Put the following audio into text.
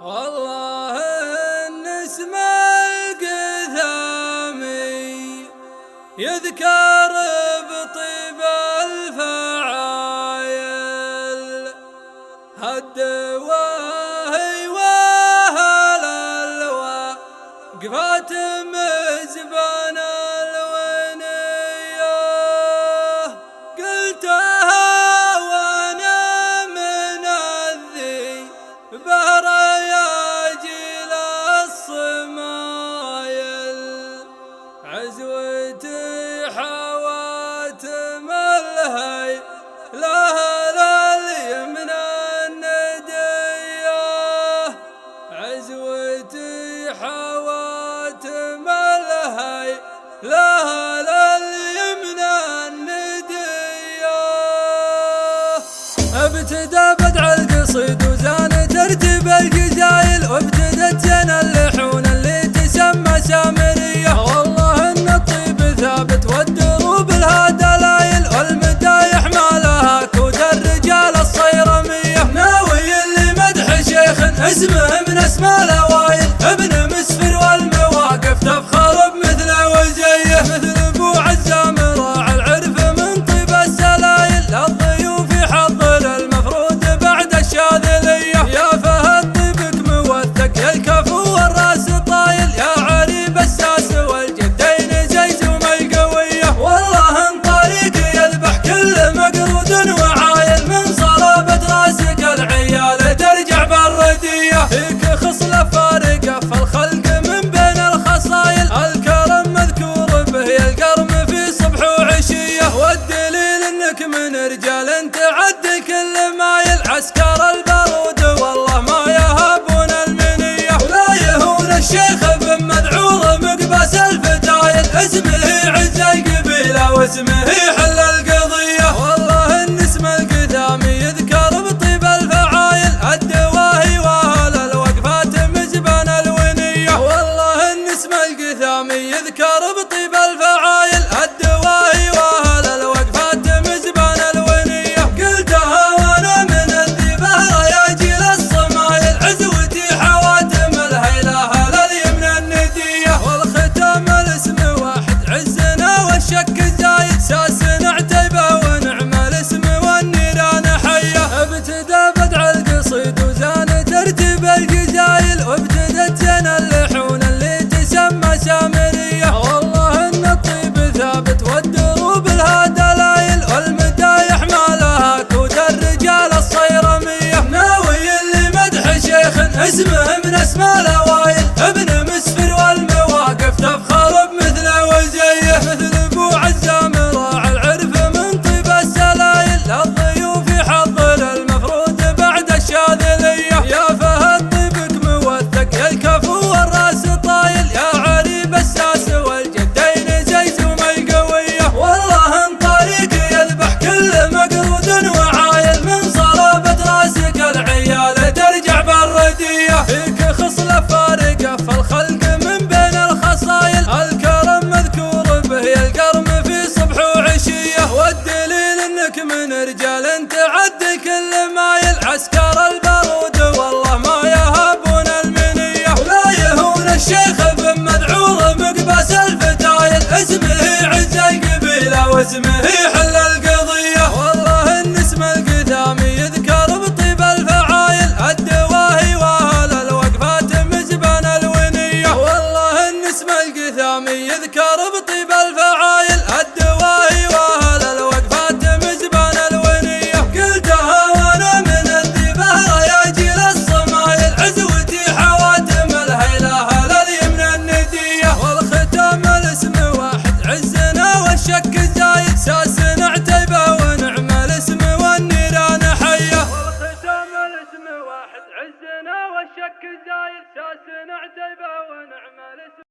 والله إن اسم القثامي يذكر بطيب الفعايل، هالدواهي واهل الوقفات مزبان الونية، قلتها وانا من الذي بهر ياجيل الصمايل، عزوتي حواتم الهي لها لليمن الندية، عزوتي حواتم الهي لها لليمن الندية. ابتدى بدع القصيد وزان ترتيب الجزايل، وابتدت زين اللحون اللي تسمى سامرية، والله ان الطيب ثابت والدروب لها دلايل، والمدايح ما لها كود الرجال الصيرمية، ناوي اللي مدح شيخ اسمه من اسماء الاوائل، ابن مسفر والمواقف تفخر بمثل وزيه، مثل ابو عزام راعى العرف من طيب السلايل، للضيوف يحضر المفروض بعد الشاذلية، يا فهد طيبك موثق يا الكفو والراس طايل، يا عريب الساس والجدين زيزوم القوية، والله ان طريقي يذبح كل مقرود وعايل، من صلابة راسك العيال ترجع بالردية، فيك خصلة فارقة في الخلق من بين الخصايل، الكرم مذكور به القرم في صبح وعشية، والدليل انك من رجال تعدي كل مايل، عسكر البارود والله ما يهابون المنية، ولا يهون الشيخ بن مذعور مقبس الفتايل، اسمه عز القبيلة واسمه حل القضية، والله ان اسم القثامي يذكر بطيب الفعايل، الدواهي واهل الوقفات مزبان الونية، والله ان اسم القثامي يذكر بطيب الفعايل، الدواهي واهل الوقفات مزبان الونية، قلتها وانا من الذي بهر يا جيل الصمايل، عزوتي حواتم الهيلة لليمن الندية، والختام الاسم واحد عزنا والشك زايد، ساسنا عتيبة ونعم الاسم والنيران حية، ابتدى بدع القصيد وزان ترتيب الجزايل، وابتدت زين اللحون اللي تسمى سامرية، والله ان الطيب ثابت والدروب لها دلايل، والمدايح ما لها كود الرجال الصيرمية، ناوي اللي مدح شيخ اسمه من اسماء الاوائل، ابن مسفر والمواقف تفخر بمثل وزيه، مثل ابو عزام راعى العرف من طيب السلايل، للضيوف يحضر المفروض بعد الشاذلية، يا فهد طيبك موثق يا الكفو والراس طايل، يا عريب الساس والجدين زيزوم القوية، والله ان طريقي يذبح كل مقرود وعايل، من صلابة راسك العيال ترجع بالردية، فيك خصلة فارقة في الخلق من بين الخصايل، الكرم مذكور به القرم في صبح وعشية، والدليل انك من رجال تعدي كل مايل، عسكر البارود والله ما يهابون المنية، ولا يهون الشيخ بن مذعور مقبس الفتايل، اسمه عز القبيلة واسمه حل القضية، والله ان اسم القثامي يذكر بطيب الفعايل، الدواهي واهل الوقفات مزبان الونية، والله ان اسم القثامي يذكر بطيب الفعايل، الدواهي واهل الوقفات مزبان الونية، قلتها وانا من الذي بهر يا جيل الصمايل، عزوتي حواتم الهيلة لليمن الندية، والختام الاسم واحد عزنا والشك زايد، ساسنا عتيبة ونعم الاسم والنيران حية، والختام الاسم واحد عزنا والشك زايد، ساسنا عتيبة ونعم الاسم